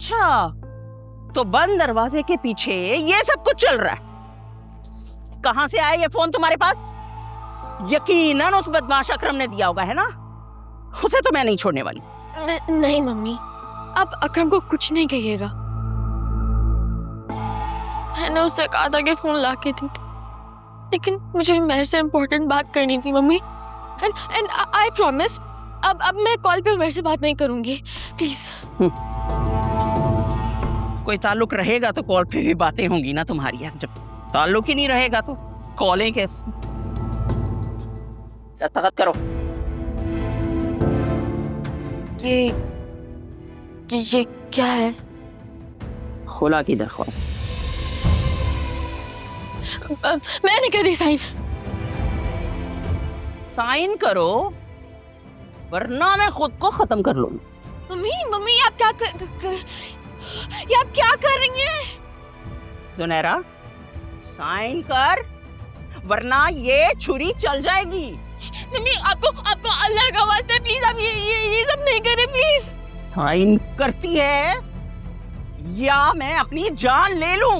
अच्छा, तो बंद दरवाजे के पीछे ये सब कुछ चल रहा है। कहां से आया ये फोन तुम्हारे पास? यकीनन उस बदमाश अकरम ने दिया होगा, है ना? उसे तो मैं नहीं छोड़ने वाली। नहीं मम्मी, आप अकरम को कुछ नहीं कहिएगा। मैंने उससे कहा था कि फोन ला के दी थी, लेकिन मुझे मेरे से इम्पोर्टेंट बात करनी थी मम्मी। एंड आई प्रॉमिस अब मैं कॉल पे मेरे से बात नहीं करूंगी, प्लीज। कोई ताल्लुक रहेगा तो कॉल पे भी बातें होंगी ना तुम्हारी। यार जब ताल्लुक ही नहीं रहेगा तो कॉलें कैसे? दस्तखत करो। ये क्या है? खुला की दरख्वास्त। मैंने करी साइन। साइन करो वरना मैं खुद को खत्म कर लूंगी। मम्मी आप क्या कर रही हैं? जुनैरा, साइन कर वरना ये छुरी चल जाएगी। मम्मी आपको अल्लाह का वास्ता प्लीज आप ये सब नहीं करें प्लीज। साइन करती है या मैं अपनी जान ले लूं?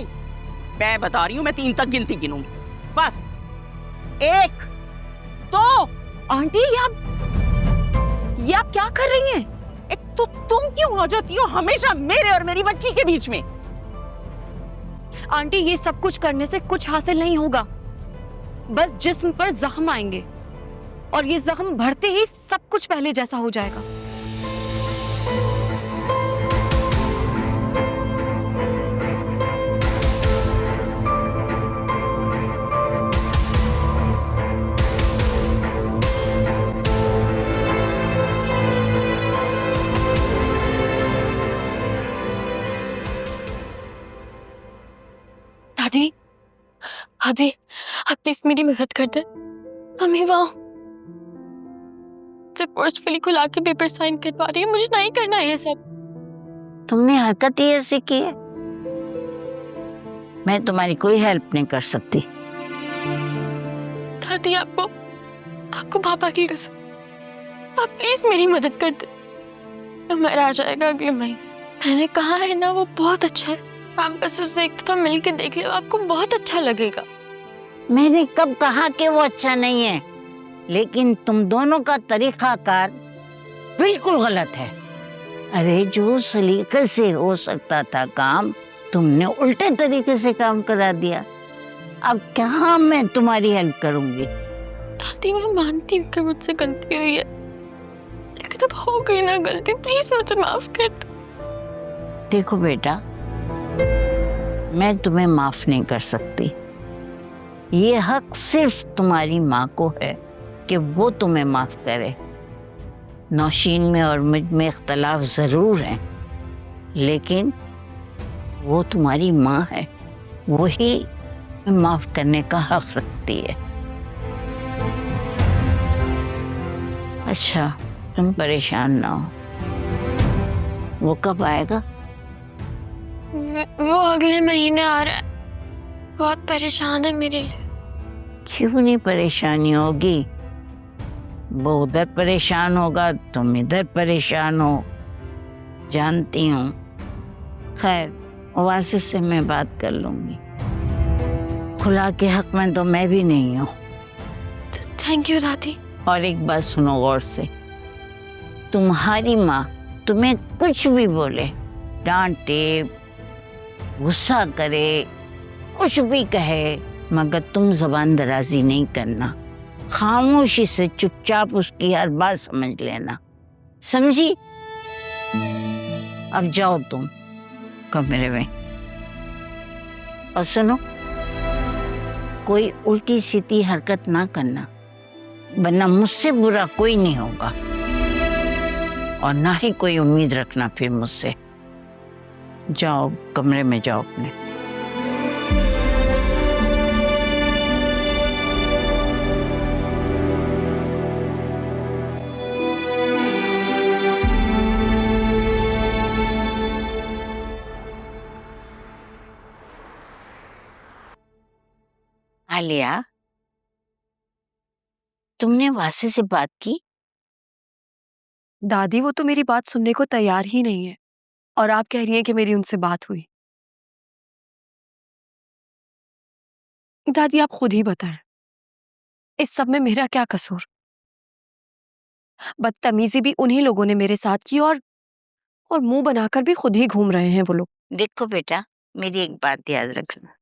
मैं बता रही हूं, मैं 3 तक गिनती गिनूंगी। बस 1 2। आंटी ये आप क्या कर रही हैं? एक तो तुम क्यों आ जाती हो हमेशा मेरे और मेरी बच्ची के बीच में? आंटी ये सब कुछ करने से कुछ हासिल नहीं होगा, बस जिस्म पर जख्म आएंगे और ये जख्म भरते ही सब कुछ पहले जैसा हो जाएगा। दादी आप प्लीज मेरी मदद कर दे। मम्मी वहाँ से फोर्सफुली खुला के पेपर साइन करवा रही है, मुझे नहीं करना ये सब। तुमने हरकत ही ऐसी की है, मैं तुम्हारी कोई हेल्प नहीं कर सकती। दादी आपको पापा की कसम, आप प्लीज मेरी मदद कर दे। हमारा आ जाएगा अगले महीने। मैंने कहा है ना, वो बहुत अच्छा है। आप बस उससे एक दफा मिल के देख लो, आपको बहुत अच्छा लगेगा। मैंने कब कहा कि वो अच्छा नहीं है, लेकिन तुम दोनों का तरीकाकार बिल्कुल गलत है। अरे जो सलीके से हो सकता था काम, तुमने उल्टे तरीके से काम करा दिया। अब क्या मैं तुम्हारी हेल्प करूंगी? दादी मैं मानती हूँ कि मुझसे गलती हुई है, लेकिन अब हो गई ना गलती, प्लीज मुझे माफ कर दो। देखो बेटा, मैं तुम्हें माफ नहीं कर सकती। ये हक सिर्फ तुम्हारी माँ को है कि वो तुम्हें माफ करे। नौशीन में और मुझ में इख्तलाफ जरूर है, लेकिन वो तुम्हारी माँ है, वही माफ करने का हक रखती है। अच्छा तुम परेशान ना हो। वो कब आएगा? वो अगले महीने आ रहा है। बहुत परेशान है मेरे लिए। क्यों नहीं परेशानी होगी? वो उधर परेशान होगा, तुम इधर परेशान हो, जानती हूँ। खैर वासिस से मैं बात कर लूंगी। खुला के हक में तो मैं भी नहीं हूँ। थैंक यू दादी। और एक बात सुनो गौर से, तुम्हारी माँ तुम्हें कुछ भी बोले, डांटे, गुस्सा करे, कुछ भी कहे, मगर तुम जबान दराजी नहीं करना। खामोशी से चुपचाप उसकी हर बात समझ लेना, समझी? अब जाओ तुम कमरे में। और सुनो, कोई उल्टी सीधी हरकत ना करना, वरना मुझसे बुरा कोई नहीं होगा और ना ही कोई उम्मीद रखना फिर मुझसे। जाओ कमरे में जाओ अपने। आलिया, तुमने वासे से बात की? दादी वो तो मेरी बात सुनने को तैयार ही नहीं है। और आप कह रही हैं कि मेरी उनसे बात हुई। दादी आप खुद ही बताएं, इस सब में मेरा क्या कसूर? बदतमीजी भी उन्हीं लोगों ने मेरे साथ की और मुंह बनाकर भी खुद ही घूम रहे हैं वो लोग। देखो बेटा, मेरी एक बात याद रखना,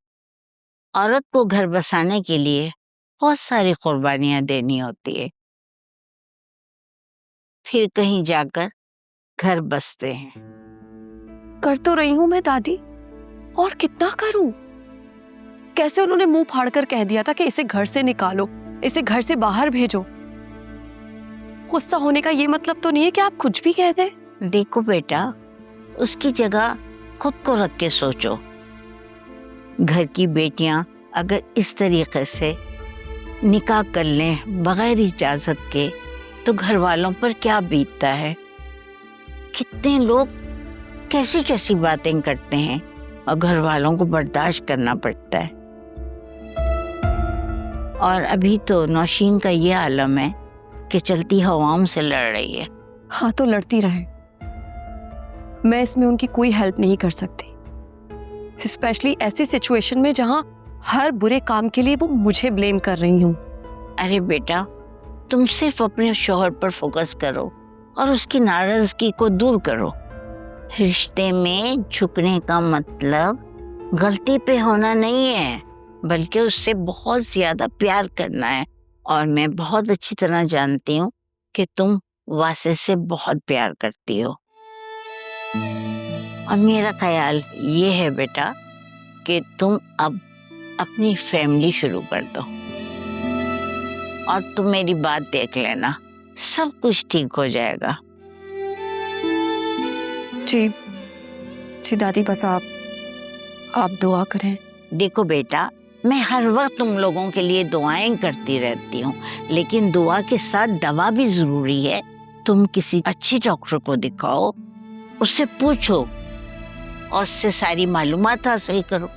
औरत को घर बसाने के लिए बहुत सारी कुर्बानियां देनी होती है, फिर कहीं जाकर घर बसते हैं। कर तो रही हूं मैं दादी, और कितना करूं? कैसे उन्होंने मुंह फाड़कर कह दिया था कि इसे घर से निकालो, इसे घर से बाहर भेजो। गुस्सा होने का ये मतलब तो नहीं है कि आप कुछ भी कह दें। देखो बेटा, उसकी जगह खुद को रख के सोचो। घर की बेटियां अगर इस तरीके से निकाह कर लें बगैर इजाजत के, तो घर वालों पर क्या बीतता है। कितने लोग कैसी कैसी बातें करते हैं और घर वालों को बर्दाश्त करना पड़ता है। और अभी तो नौशीन का ये आलम है कि चलती हवाओं से लड़ रही है। हाँ तो लड़ती रहे, मैं इसमें उनकी कोई हेल्प नहीं कर सकती, स्पेशली ऐसी सिचुएशन में जहां हर बुरे काम के लिए वो मुझे ब्लेम कर रही हूँ। अरे बेटा, तुम सिर्फ अपने शौहर पर फोकस करो और उसकी नाराजगी को दूर करो। रिश्ते में झुकने का मतलब गलती पे होना नहीं है, बल्कि उससे बहुत ज्यादा प्यार करना है। और मैं बहुत अच्छी तरह जानती हूँ कि तुम वासे से बहुत प्यार करती हो। और मेरा ख्याल ये है बेटा कि तुम अब अपनी फैमिली शुरू कर दो। और तुम मेरी बात देख लेना, सब कुछ ठीक हो जाएगा। जी जी दादी, बस आप दुआ करें। देखो बेटा, मैं हर वक्त तुम लोगों के लिए दुआएं करती रहती हूँ, लेकिन दुआ के साथ दवा भी जरूरी है। तुम किसी अच्छे डॉक्टर को दिखाओ, उससे पूछो और उससे सारी मालूमात हासिल करो।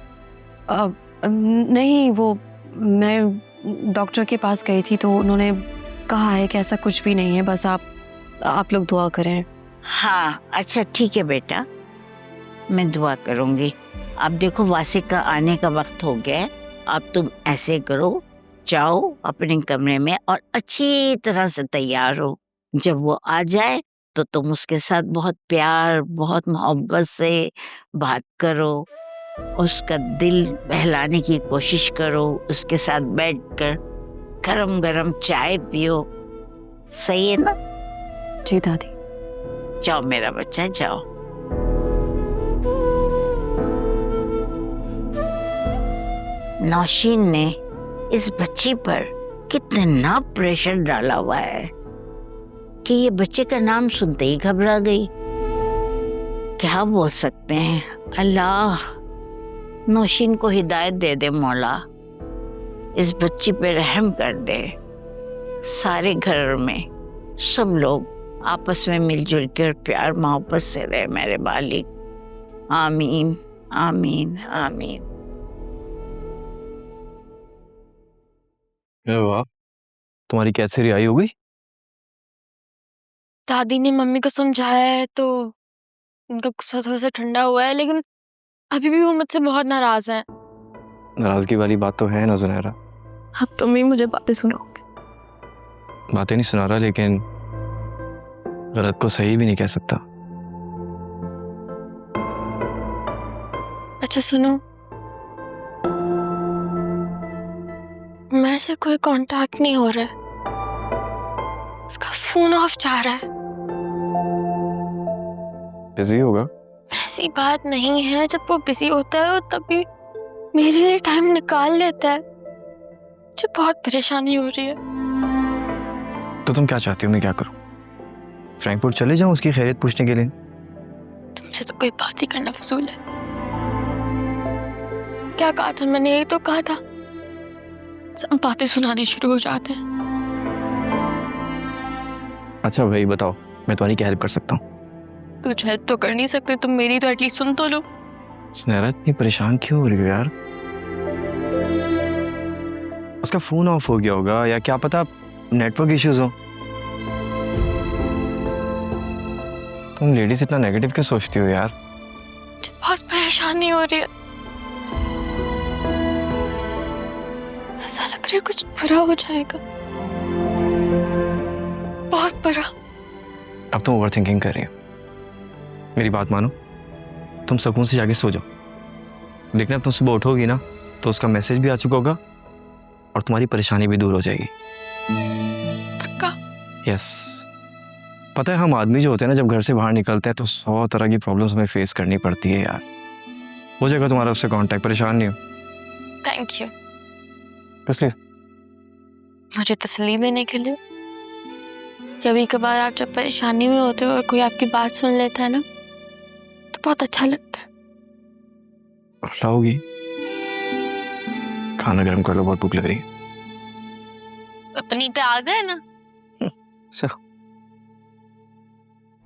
नहीं, वो मैं डॉक्टर के पास गई थी तो उन्होंने कहा है कि ऐसा कुछ भी नहीं है, बस आप लोग दुआ करें। हाँ अच्छा ठीक है बेटा, मैं दुआ करूंगी। अब देखो वासिक का आने का वक्त हो गया है। अब तुम ऐसे करो, जाओ अपने कमरे में और अच्छी तरह से तैयार हो। जब वो आ जाए तो तुम उसके साथ बहुत प्यार बहुत मोहब्बत से बात करो, उसका दिल बहलाने की कोशिश करो, उसके साथ बैठकर गरम गरम चाय पियो। सही है ना? जी दादी। जाओ मेरा बच्चा, जाओ। नौशीन ने इस बच्ची पर कितना प्रेशर डाला हुआ है कि ये बच्चे का नाम सुनते ही घबरा गई। क्या बोल सकते हैं? अल्लाह नौशीन को हिदायत दे दे मौला, इस बच्ची पे रहम कर दे। सारे घर में सब लोग आपस में मिलजुल कर प्यार मोहब्बत से रहे मेरे बालिक। आमीन आमीन आमीन। वाह, तुम्हारी कैद से रिहाई हो गई? दादी ने मम्मी को समझाया है तो उनका गुस्सा थोड़ा सा ठंडा हुआ है, लेकिन अभी भी वो मुझसे बहुत नाराज हैं। नाराजगी वाली बात तो है ना सुनहरा। अब तुम ही मुझे बातें सुनाओगे। बातें नहीं सुना रहा, लेकिन गलत को सही भी नहीं कह सकता। अच्छा सुनो, मेरे से कोई कांटेक्ट नहीं हो रहा है, उसका फोन ऑफ जा रहा है। बिजी होगा। ऐसी बात नहीं है, जब वो बिजी होता है तब भी मेरे लिए टाइम निकाल लेता है। मुझे बहुत परेशानी हो रही है। तो तुम क्या चाहती हो मैं क्या करूं? फ्रैंकफर्ट चले जाऊं उसकी खैरियत पूछने के लिए? तुमसे तो कोई बात ही करना फजूल है। क्या कहा था मैंने? यही तो कहा था, सब बातें सुनाने शुरू हो जाते हैं। अच्छा भाई बताओ, मैं तुम्हारी क्या हेल्प कर सकता हूँ? कुछ हेल्प तो कर नहीं सकते तुम मेरी, तो एटलीस्ट सुन तो लो। सुनहरा इतनी परेशान क्यों हो रही हो यार? उसका फोन ऑफ हो गया होगा या क्या पता नेटवर्क इश्यूज हो। तुम लेडीज इतना नेगेटिव क्यों सोचती हो यार? परेशानी हो रही है। ऐसा लग रहा है कुछ बुरा हो जाएगा, बहुत बुरा। अब तुम ओवर थिंकिंग कर रही हो। मेरी बात मानो, तुम सुकून से जाके सो जाओ। देखना अब तुम सुबह उठोगी ना तो उसका मैसेज भी आ चुका होगा और तुम्हारी परेशानी भी दूर हो जाएगी। पक्का? यस। पता है हम आदमी जो होते हैं ना, जब घर से बाहर निकलते हैं तो 100 तरह की प्रॉब्लम्स हमें फेस करनी पड़ती है यार। हो जाएगा तुम्हारा उससे कांटेक्ट, परेशान नहीं हो। Thank you. किस लिए? मुझे तसल्ली देने के लिए। कभी कभार आप जब परेशानी में होते हो और कोई आपकी बात सुन लेता है ना, तो बहुत अच्छा लगता है। लाओगी? खाना गर्म कर लो, बहुत भूख लग रही है। अपनी पे आ गए ना। चलो।